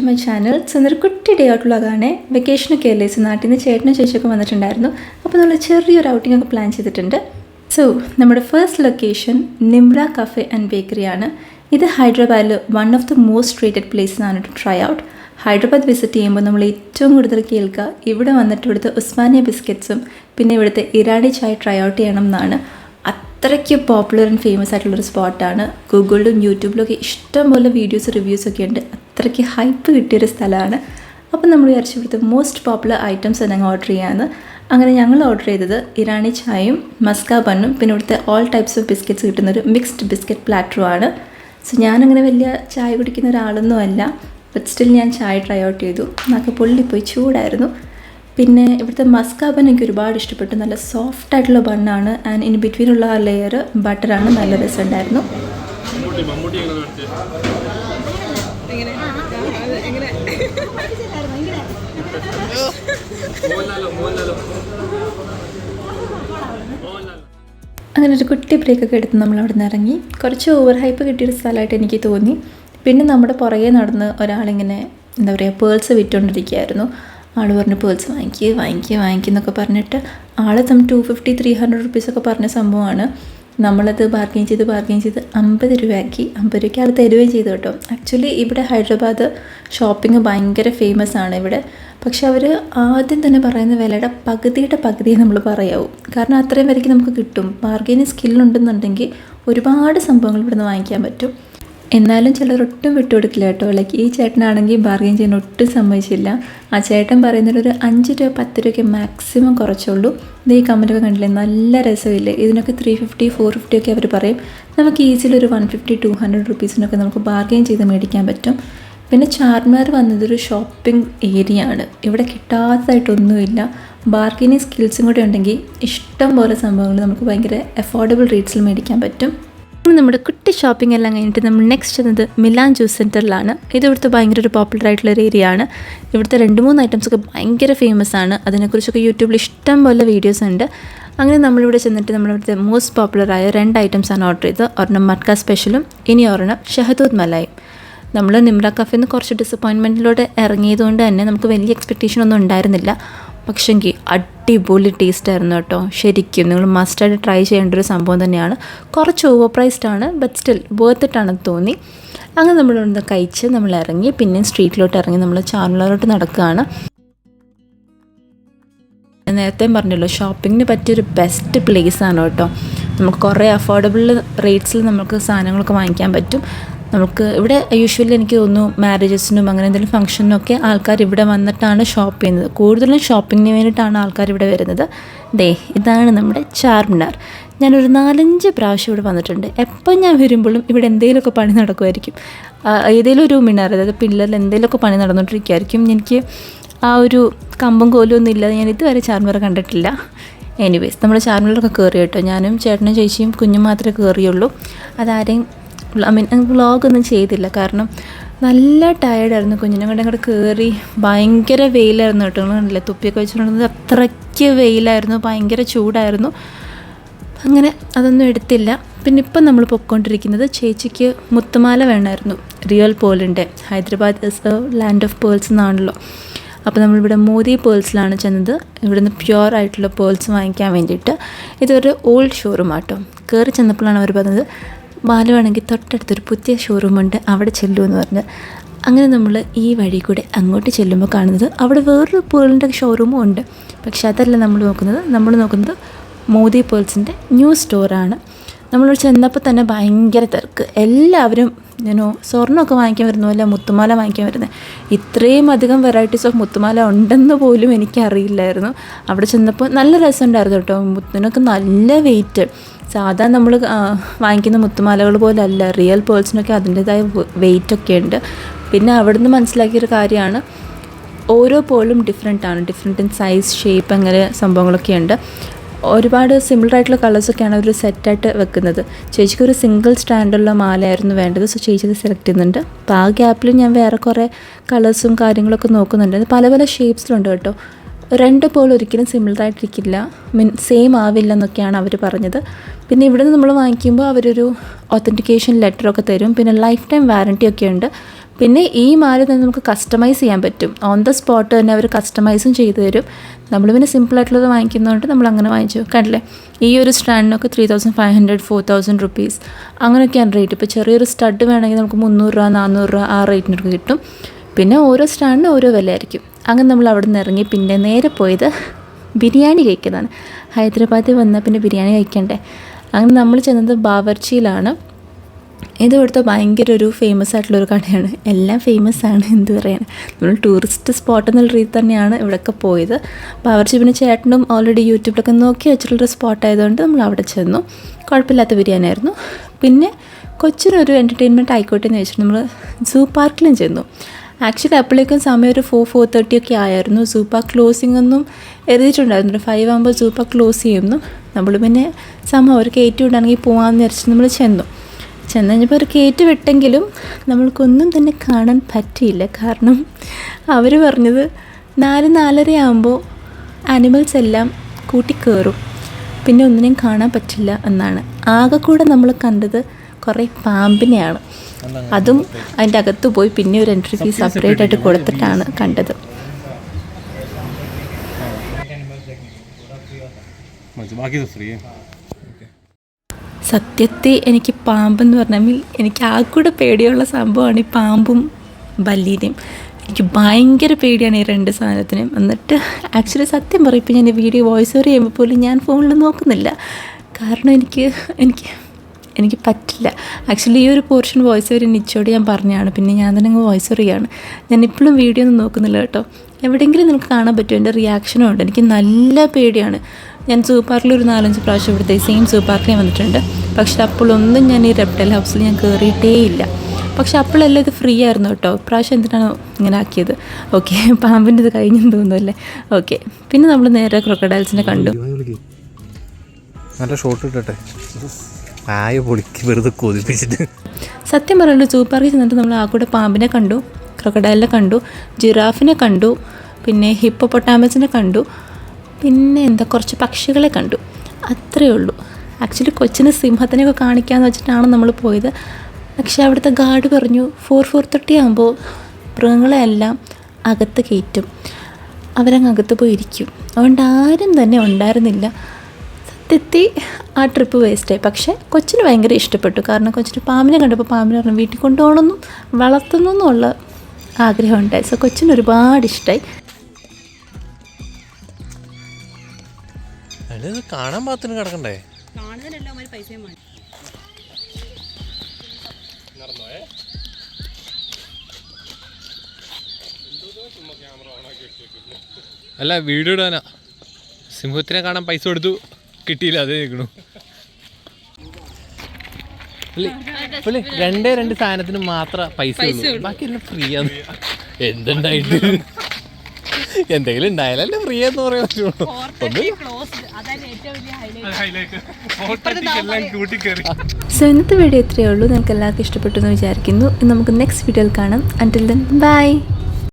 My channel. ഇന്നൊരു കുട്ടി day out വ്ളോഗാണ്. വെക്കേഷനൊക്കെ അല്ലേ, സോ നാട്ടിൽ നിന്ന് ചേട്ടനും ചേച്ചിയൊക്കെ വന്നിട്ടുണ്ടായിരുന്നു. അപ്പോൾ നമ്മൾ ചെറിയൊരു ഔട്ടിംഗ് ഒക്കെ പ്ലാൻ ചെയ്തിട്ടുണ്ട്. സോ നമ്മുടെ first location Nimrah cafe and ബേക്കറിയാണ്. ഇത് ഹൈദരാബാദിൽ one of the most rated place ആണ് to try out. Hyderabad visit ചെയ്യുമ്പോൾ നമ്മൾ ഏറ്റവും കൂടുതൽ കേൾക്കുക ഇവിടെ വന്നിട്ട് ഇവിടുത്തെ ഉസ്മാനിയ ബിസ്ക്കറ്റ്സും പിന്നെ ഇവിടുത്തെ ഇറാനി ചായ ട്രൈ ഔട്ട് ചെയ്യണം എന്നാണ്. അത്രയ്ക്ക് പോപ്പുലർ ആൻഡ് ഫേമസ് ആയിട്ടുള്ളൊരു സ്പോട്ടാണ്. ഗൂഗിളിലും യൂട്യൂബിലൊക്കെ ഇഷ്ടംപോലെ വീഡിയോസ് റിവ്യൂസൊക്കെ ഉണ്ട്. അത്രയ്ക്ക് ഹൈപ്പ് കിട്ടിയൊരു സ്ഥലമാണ്. അപ്പോൾ നമ്മൾ വിചാരിച്ചു ഇവിടുത്തെ മോസ്റ്റ് പോപ്പുലർ ഐറ്റംസ് ഞങ്ങൾ ഓർഡർ ചെയ്യാമെന്ന്. അങ്ങനെ ഞങ്ങൾ ഓർഡർ ചെയ്തത് ഇറാനി ചായയും മസ്ക ബണ്ണും പിന്നെ ഇവിടുത്തെ ഓൾ ടൈപ്സ് ഓഫ് ബിസ്ക്കറ്റ്സ് കിട്ടുന്നൊരു മിക്സ്ഡ് ബിസ്ക്കറ്റ് പ്ലാറ്ററുമാണ്. സോ ഞാനങ്ങനെ വലിയ ചായ കുടിക്കുന്ന ഒരാളൊന്നും അല്ല, ബട്ട് സ്റ്റിൽ ഞാൻ ചായ ട്രൈ ഔട്ട് ചെയ്തു. നാക്ക് പൊള്ളിപ്പോയി, ചൂടായിരുന്നു. പിന്നെ ഇവിടുത്തെ മസ്ക ബൺ എനിക്ക് ഒരുപാട് ഇഷ്ടപ്പെട്ടു. നല്ല സോഫ്റ്റ് ആയിട്ടുള്ള ബണ്ണാണ് ആൻഡ് ഇൻ ബിറ്റ്വീനുള്ള ആ ലെയർ ബട്ടറാണ്. നല്ല രസമുണ്ടായിരുന്നു. അങ്ങനെ ഒരു കുട്ടി ബ്രേക്കൊക്കെ എടുത്ത് നമ്മൾ അവിടെ നിന്ന് ഇറങ്ങി. കുറച്ച് ഓവർ ഹൈപ്പ് കിട്ടിയൊരു സ്ഥലമായിട്ട് എനിക്ക് തോന്നി. പിന്നെ നമ്മുടെ പുറകെ നടന്ന് ഒരാളിങ്ങനെ എന്താ പറയുക പേൾസ് വിറ്റുകൊണ്ടിരിക്കുകയായിരുന്നു. ആൾ പറഞ്ഞു പേൾസ് വാങ്ങിക്കുന്നൊക്കെ പറഞ്ഞിട്ട് ആൾ 250-300 റുപ്പീസൊക്കെ പറഞ്ഞ സംഭവമാണ്. നമ്മളത് ബാർഗെയിൻ ചെയ്ത് 50 രൂപയാക്കി. 50 രൂപയ്ക്ക് ആൾ തരുകയും ചെയ്തു കേട്ടോ. ആക്ച്വലി ഇവിടെ ഹൈദരാബാദ് ഷോപ്പിംഗ് ഭയങ്കര ഫേമസ് ആണ് ഇവിടെ. പക്ഷെ അവർ ആദ്യം തന്നെ പറയുന്ന വിലയുടെ പകുതിയെ നമ്മൾ പറയാവൂ. കാരണം അത്രയും വിലയ്ക്ക് നമുക്ക് കിട്ടും. ബാർഗെയിനിങ് സ്കില്ലുണ്ടെന്നുണ്ടെങ്കിൽ ഒരുപാട് സംഭവങ്ങൾ ഇവിടെ നിന്ന് വാങ്ങിക്കാൻ പറ്റും. എന്നാലും ചിലർ ഒട്ടും വിട്ടുകൊടുക്കില്ല കേട്ടോ. ലൈക്ക് ഈ ചേട്ടനാണെങ്കിൽ ബാർഗെയിൻ ചെയ്യാൻ ഒട്ടും സമ്മതിച്ചില്ല. ആ ചേട്ടൻ പറയുന്നതിലൊരു 5 രൂപ 10 രൂപയ്ക്ക് മാക്സിമം കുറച്ചുള്ളൂ. ഇത് ഈ കമൻറ്റൊക്കെ കണ്ടില്ലേ, നല്ല രസമില്ലേ. ഇതിനൊക്കെ 350-450 ഒക്കെ അവർ പറയും. നമുക്ക് ഈസിലി ഒരു 150-200 റുപ്പീസിനൊക്കെ നമുക്ക് ബാർഗെയിൻ ചെയ്ത് മേടിക്കാൻ പറ്റും. പിന്നെ ചാർമിനാർ വന്നതൊരു ഷോപ്പിംഗ് ഏരിയ ആണ്. ഇവിടെ കിട്ടാത്തതായിട്ടൊന്നുമില്ല. ബാർഗെയിനിങ് സ്കിൽസും കൂടെ ഉണ്ടെങ്കിൽ ഇഷ്ടം പോലെ സംഭവങ്ങൾ നമുക്ക് ഭയങ്കര അഫോർഡബിൾ റേറ്റ്സിൽ മേടിക്കാൻ പറ്റും. നമ്മുടെ കുട്ടി ഷോപ്പിംഗ് എല്ലാം കഴിഞ്ഞിട്ട് നമ്മൾ നെക്സ്റ്റ് ചെന്നത് മിലാൻ ജ്യൂസ് സെൻറ്ററിലാണ്. ഇത് ഇവിടുത്തെ ഭയങ്കര ഒരു പോപ്പുലർ ആയിട്ടുള്ളൊരു ഏരിയ ആണ്. ഇവിടുത്തെ 2-3 ഐറ്റംസൊക്കെ ഭയങ്കര ഫേമസ് ആണ്. അതിനെക്കുറിച്ചൊക്കെ യൂട്യൂബിൽ ഇഷ്ടം പോലെ വീഡിയോസ് ഉണ്ട്. അങ്ങനെ നമ്മളിവിടെ ചെന്നിട്ട് നമ്മളിവിടുത്തെ മോസ്റ്റ് പോപ്പുലറായ 2 ഐറ്റംസാണ് ഓർഡർ ചെയ്തത്. ഒരെണ്ണം മട്ക സ്പെഷ്യലും ഇനി ഒരെണ്ണം ഷഹദൂദ് മലായും. നമ്മൾ നിംറ കഫേന്ന് കുറച്ച് ഡിസപ്പോയിൻമെൻറ്റിലൂടെ ഇറങ്ങിയതുകൊണ്ട് തന്നെ നമുക്ക് വലിയ എക്സ്പെക്റ്റേഷൻ ഒന്നും ഉണ്ടായിരുന്നില്ല. പക്ഷെങ്കിൽ അടിപൊളി ടേസ്റ്റ് ആയിരുന്നു കേട്ടോ. ശരിക്കും നിങ്ങൾ മസ്റ്റായിട്ട് ട്രൈ ചെയ്യേണ്ട ഒരു സംഭവം തന്നെയാണ്. കുറച്ച് ഓവർ പ്രൈസ്ഡ് ആണ്, ബട്ട് സ്റ്റിൽ വർത്ത് ഇട്ടാണെന്ന് തോന്നി. അങ്ങനെ നമ്മളിവിടെ കഴിച്ച് നമ്മൾ ഇറങ്ങി. പിന്നെ സ്ട്രീറ്റിലോട്ട് ഇറങ്ങി നമ്മൾ ചാർമിനാറിലോട്ട് നടക്കുകയാണ്. നേരത്തെ പറഞ്ഞല്ലോ ഷോപ്പിങ്ങിന് പറ്റിയൊരു ബെസ്റ്റ് പ്ലേസാണ് കേട്ടോ. നമുക്ക് കുറേ അഫോർഡബിൾ റേറ്റ്സിൽ നമുക്ക് സാധനങ്ങളൊക്കെ വാങ്ങിക്കാൻ പറ്റും. നമുക്ക് ഇവിടെ യൂഷ്വലി എനിക്ക് തോന്നുന്നു മാരേജസിനും അങ്ങനെ എന്തെങ്കിലും ഫംഗ്ഷനൊക്കെ ആൾക്കാർ ഇവിടെ വന്നിട്ടാണ് ഷോപ്പ് ചെയ്യുന്നത്. കൂടുതലും ഷോപ്പിങ്ങിന് വേണ്ടിയിട്ടാണ് ആൾക്കാർ ഇവിടെ വരുന്നത്. ഇതാണ് നമ്മുടെ ചാർമിനാർ. ഞാനൊരു 4-5 പ്രാവശ്യം ഇവിടെ വന്നിട്ടുണ്ട്. എപ്പം ഞാൻ വരുമ്പോഴും ഇവിടെ എന്തെങ്കിലുമൊക്കെ പണി നടക്കുമായിരിക്കും. ഏതെങ്കിലും ഒരു മിനാർ, അതായത് പില്ലറിൽ എന്തെങ്കിലുമൊക്കെ പണി നടന്നുകൊണ്ടിരിക്കുമായിരിക്കും. എനിക്ക് ആ ഒരു കമ്പും കോലും ഒന്നും ഇല്ലാതെ ഞാൻ ഇതുവരെ ചാർമിനാർ കണ്ടിട്ടില്ല. എനിവേസ് നമ്മൾ ചാർമിനാറൊക്കെ കയറി കേട്ടോ. ഞാനും ചേട്ടനും ചേച്ചിയും കുഞ്ഞും മാത്രമേ കയറിയുള്ളൂ. അതാരെയും വ്ളോഗൊന്നും ചെയ്തില്ല, കാരണം നല്ല ടയേർഡായിരുന്നു. കുഞ്ഞിനെ കൊണ്ട് അങ്ങോട്ട് കയറി ഭയങ്കര വെയിലായിരുന്നു കേട്ടോ. കണ്ടില്ലേ തുപ്പിയൊക്കെ വെച്ചിട്ടുണ്ടെങ്കിൽ അത്രയ്ക്ക് വെയിലായിരുന്നു, ഭയങ്കര ചൂടായിരുന്നു. അങ്ങനെ അതൊന്നും എടുത്തില്ല. പിന്നെ ഇപ്പം നമ്മൾ പൊയ്ക്കൊണ്ടിരിക്കുന്നത് ചേച്ചിക്ക് മുത്തുമാല വേണമായിരുന്നു. റിയൽ പേളിൻ്റെ. Hyderabad is a land of pearls എന്നാണല്ലോ. അപ്പോൾ നമ്മളിവിടെ മോദി പേൾസിലാണ് ചെന്നത്. ഇവിടുന്ന് പ്യുവർ ആയിട്ടുള്ള പേൾസ് വാങ്ങിക്കാൻ വേണ്ടിയിട്ട്. ഇതൊരു ഓൾഡ് ഷോറൂം ആട്ടോ. കയറി ചെന്നപ്പോഴാണ് അവർ പറഞ്ഞത് ബാലുവാണെങ്കിൽ തൊട്ടടുത്തൊരു പുതിയ ഷോറൂമുണ്ട്, അവിടെ ചെല്ലുമെന്ന് പറഞ്ഞ്. അങ്ങനെ നമ്മൾ ഈ വഴി കൂടെ അങ്ങോട്ട് ചെല്ലുമ്പോൾ കാണുന്നത് അവിടെ വേറൊരു പേളിൻ്റെ ഷോറൂമും ഉണ്ട്. പക്ഷെ അതല്ല നമ്മൾ നോക്കുന്നത് മോദി പേൾസിൻ്റെ ന്യൂ സ്റ്റോറാണ്. നമ്മളോട് ചെന്നപ്പോൾ തന്നെ ഭയങ്കര തിരക്ക്. എല്ലാവരും സ്വർണ്ണമൊക്കെ വാങ്ങിക്കാൻ വരുന്ന പോലെ മുത്തുമാല വാങ്ങിക്കാൻ വരുന്നത്. ഇത്രയും അധികം വെറൈറ്റീസ് ഓഫ് മുത്തുമാല ഉണ്ടെന്ന് പോലും എനിക്കറിയില്ലായിരുന്നു. അവിടെ ചെന്നപ്പോൾ നല്ല രസമുണ്ടായിരുന്നു കേട്ടോ. മുത്തിനൊക്കെ നല്ല വെയിറ്റ്. സാധാരണ നമ്മൾ വാങ്ങിക്കുന്ന മുത്തുമാലകൾ പോലെ അല്ല, റിയൽ പേൾസിനൊക്കെ അതിൻ്റേതായ വെയിറ്റൊക്കെ ഉണ്ട്. പിന്നെ അവിടുന്ന് മനസ്സിലാക്കിയൊരു കാര്യമാണ്, ഓരോ പേളും ഡിഫറെൻ്റ് ഇൻ സൈസ്, ഷേപ്പ്, അങ്ങനെ സംഭവങ്ങളൊക്കെ ഉണ്ട്. ഒരുപാട് സിമിലർ ആയിട്ടുള്ള കളേഴ്സൊക്കെയാണ് അവർ സെറ്റായിട്ട് വെക്കുന്നത്. ചേച്ചിക്ക് ഒരു സിംഗിൾ സ്റ്റാൻഡുള്ള മാലയായിരുന്നു വേണ്ടത്. സോ ചേച്ചി ഇത് സെലക്ട് ചെയ്യുന്നുണ്ട്. അപ്പോൾ ആ ഗ്യാപ്പിൽ ഞാൻ വേറെ കുറേ കളേഴ്സും കാര്യങ്ങളൊക്കെ നോക്കുന്നുണ്ട്. പല പല ഷേപ്സിലുണ്ട് കേട്ടോ. 2 പേൾ ഒരിക്കലും സിമിലറായിട്ടിരിക്കില്ല, സെയിം ആവില്ല എന്നൊക്കെയാണ് അവർ പറഞ്ഞത്. പിന്നെ ഇവിടെ നിന്ന് നമ്മൾ വാങ്ങിക്കുമ്പോൾ അവരൊരു ഒത്തൻറ്റിക്കേഷൻ ലെറ്ററൊക്കെ തരും. പിന്നെ ലൈഫ് ടൈം വാറൻറ്റി ഒക്കെ ഉണ്ട്. പിന്നെ ഈ മാല തന്നെ നമുക്ക് കസ്റ്റമൈസ് ചെയ്യാൻ പറ്റും. ഓൺ ദ സ്പോട്ട് തന്നെ അവർ കസ്റ്റമൈസും ചെയ്തു തരും. നമ്മൾ പിന്നെ സിമ്പിളായിട്ടുള്ളത് വാങ്ങിക്കുന്നതുകൊണ്ട് നമ്മൾ അങ്ങനെ വാങ്ങിച്ചു. കണ്ടില്ലേ, ഈ ഒരു സ്റ്റാൻഡിനൊക്കെ 3500 4000 റുപ്പീസ് അങ്ങനെയൊക്കെയാണ് റേറ്റ്. ഇപ്പോൾ ചെറിയൊരു സ്റ്റഡ് വേണമെങ്കിൽ നമുക്ക് 300 രൂപ 400 രൂപ ആ റേറ്റിനൊക്കെ കിട്ടും. പിന്നെ ഓരോ സ്റ്റാൻഡിനും ഓരോ വിലയായിരിക്കും. അങ്ങനെ നമ്മൾ അവിടെ നിന്ന് ഇറങ്ങി പിന്നെ നേരെ പോയത് ബിരിയാണി കഴിക്കുന്നതാണ്. ഹൈദരാബാദിൽ വന്നാൽ പിന്നെ ബിരിയാണി കഴിക്കണ്ടേ. അങ്ങനെ നമ്മൾ ചെന്നത് ബാവർച്ചിയിലാണ്. ഇത് ഇവിടുത്തെ ഭയങ്കര ഒരു ഫേമസ് ആയിട്ടുള്ളൊരു കടയാണ്. എല്ലാം ഫേമസ് ആണ്, എന്ത് പറയാൻ. നമ്മൾ ടൂറിസ്റ്റ് സ്പോട്ട് എന്നുള്ള രീതി തന്നെയാണ് ഇവിടെയൊക്കെ പോയത്. ബാവർച്ചി പിന്നെ ചേട്ടനും ഓൾറെഡി യൂട്യൂബിലൊക്കെ നോക്കി വെച്ചിട്ടുള്ളൊരു സ്പോട്ടായതുകൊണ്ട് നമ്മൾ അവിടെ ചെന്നു. കുഴപ്പമില്ലാത്ത ബിരിയാണി ആയിരുന്നു. പിന്നെ കൊച്ചിനൊരു എൻ്റർടൈൻമെൻറ്റ് ആയിക്കോട്ടെ എന്ന് വെച്ചിട്ട് നമ്മൾ സൂ പാർക്കിലും ചെന്നു. ആക്ച്വലി അപ്പോഴേക്കും സമയം ഒരു 4-4:30 ഒക്കെ ആയിരുന്നു. സൂ പാർക്ക് ക്ലോസിംഗ് ഒന്നും എഴുതിയിട്ടുണ്ടായിരുന്നു. 5 ആകുമ്പോൾ സൂ പാർക്ക് ക്ലോസ് ചെയ്യുന്നു. നമ്മൾ പിന്നെ സമയം ഒരു കയറ്റി വിടാണെങ്കിൽ പോകാമെന്ന് വിചാരിച്ചിട്ട് നമ്മൾ ചെന്നു കഴിഞ്ഞപ്പോൾ ഒരു കയറ്റ് വിട്ടെങ്കിലും നമ്മൾക്കൊന്നും തന്നെ കാണാൻ പറ്റിയില്ല. കാരണം അവർ പറഞ്ഞത് 4-4:30 ആകുമ്പോൾ ആനിമൽസ് എല്ലാം കൂട്ടിക്കയറും, പിന്നെ ഒന്നിനെയും കാണാൻ പറ്റില്ല എന്നാണ്. ആകെ കൂടെ നമ്മൾ കണ്ടത് കുറേ പാമ്പിനെയാണ്. അതും അതിൻ്റെ അകത്ത് പോയി പിന്നെ ഒരു എൻട്രി ഫീസ് സെപ്പറേറ്റ് ആയിട്ട് കൊടുത്തിട്ടാണ് കണ്ടത്. സത്യത്തിൽ എനിക്ക് പാമ്പെന്ന് പറഞ്ഞാൽ എനിക്ക് ആ കൂടെ പേടിയുള്ള സംഭവമാണ് ഈ പാമ്പും ബല്ലിനെയും. എനിക്ക് ഭയങ്കര പേടിയാണ് ഈ 2 സാധനത്തിനും. എന്നിട്ട് ആക്ച്വലി സത്യം പറയും, ഇപ്പോൾ ഞാൻ വീഡിയോ വോയിസ് ഓവർ ചെയ്യുമ്പോൾ പോലും ഞാൻ ഫോണിൽ നോക്കുന്നില്ല. കാരണം എനിക്ക് പറ്റില്ല. ആക്ച്വലി ഈ ഒരു പോർഷൻ വോയിസ് ഓവർ നിച്ചോട് ഞാൻ പറഞ്ഞതാണ്. പിന്നെ ഞാൻ തന്നെ അങ്ങ് വോയിസ് ഓവർ ചെയ്യാണ്. ഞാൻ ഇപ്പോഴും വീഡിയോ ഒന്നും നോക്കുന്നില്ല കേട്ടോ. എവിടെയെങ്കിലും നിങ്ങൾക്ക് കാണാൻ പറ്റും, എൻ്റെ റിയാക്ഷനും ഉണ്ട്. എനിക്ക് നല്ല പേടിയാണ്. ഞാൻ സൂ പാർക്കിൽ ഒരു 4-5 പ്രാവശ്യം ഇവിടുത്തെ സെയിം സൂ പാർക്കിൽ വന്നിട്ടുണ്ട്. പക്ഷെ അപ്പോഴൊന്നും ഞാൻ ഈ റെപ്റ്റൈൽ ഹൗസിൽ ഞാൻ കയറിയിട്ടേ ഇല്ല. പക്ഷെ അപ്പോഴെല്ലാം ഇത് ഫ്രീ ആയിരുന്നു കേട്ടോ. ഇപ്രാവശ്യം എന്തിനാണ് ഇങ്ങനെ ആക്കിയത്? ഓക്കെ, പാമ്പിൻ്റെ ഇത് കഴിഞ്ഞെന്ന് തോന്നുന്നല്ലേ. ഓക്കെ, പിന്നെ നമ്മൾ നേരെ ക്രൊക്കഡൈൽസിനെ കണ്ടു. നല്ല ഷോട്ട് ഇട്ടട്ടെ, ആയ പൊളിക്ക് വെറുതെ കൊതിപ്പിച്ചിട്ട്. സത്യം പറയുള്ളൂ, സൂ പാർക്കിൽ ചെന്നിട്ട് നമ്മൾ ആ കൂടെ പാമ്പിനെ കണ്ടു, ക്രൊക്കഡൈലിനെ കണ്ടു, ജിറാഫിനെ കണ്ടു, പിന്നെ ഹിപ്പോപ്പൊട്ടാമസിനെ കണ്ടു, പിന്നെ കുറച്ച് പക്ഷികളെ കണ്ടു. അത്രയേ ഉള്ളൂ. ആക്ച്വലി കൊച്ചിന് സിംഹത്തിനെയൊക്കെ കാണിക്കാമെന്ന് വെച്ചിട്ടാണ് നമ്മൾ പോയത്. പക്ഷേ അവിടുത്തെ ഗാർഡ് പറഞ്ഞു 4-4:30 ആകുമ്പോൾ മൃഗങ്ങളെ എല്ലാം അകത്ത് കയറ്റും, അവരങ്ങ് അകത്ത് പോയി ഇരിക്കും. അതുകൊണ്ട് ആരും തന്നെ ഉണ്ടായിരുന്നില്ല. സത്യത്തിൽ ആ ട്രിപ്പ് വേസ്റ്റായി. പക്ഷേ കൊച്ചിന് ഭയങ്കര ഇഷ്ടപ്പെട്ടു. കാരണം കൊച്ചിന് പാമ്പിനെ കണ്ടപ്പോൾ പാമ്പിനെ പറഞ്ഞു വീട്ടിൽ കൊണ്ടുപോകണമെന്നും വളർത്തുന്നെന്നുള്ള ആഗ്രഹം ഉണ്ടായി. സോ കൊച്ചിന് ഒരുപാട് ഇഷ്ടമായി. കാണാൻ പാത്തിന് കിടക്കണ്ടേ? അല്ല, വീഡിയോ ഇടാനാ. സിംഹത്തിനെ കാണാൻ പൈസ കൊടുത്തു, കിട്ടിയില്ല, അതേ നിൽക്കണു. 2 സാധനത്തിന് മാത്രം പൈസ ഉള്ളൂ, ബാക്കിയെല്ലാം ഫ്രീ ആണ്. എന്തുണ്ടായിട്ട് എന്തെങ്കിലും ഉണ്ടായാലല്ലേ ഫ്രീ എന്ന് പറയാൻ പറ്റുള്ളൂ. സോ ഇന്നത്തെ വീഡിയോ ഇത്രയേ ഉള്ളൂ. നിങ്ങൾക്ക് എല്ലാവർക്കും ഇഷ്ടപ്പെട്ടു എന്ന് വിചാരിക്കുന്നു. നമുക്ക് നെക്സ്റ്റ് വീഡിയോയിൽ കാണാം. അൻറ്റിൽ ദെൻ ബൈ.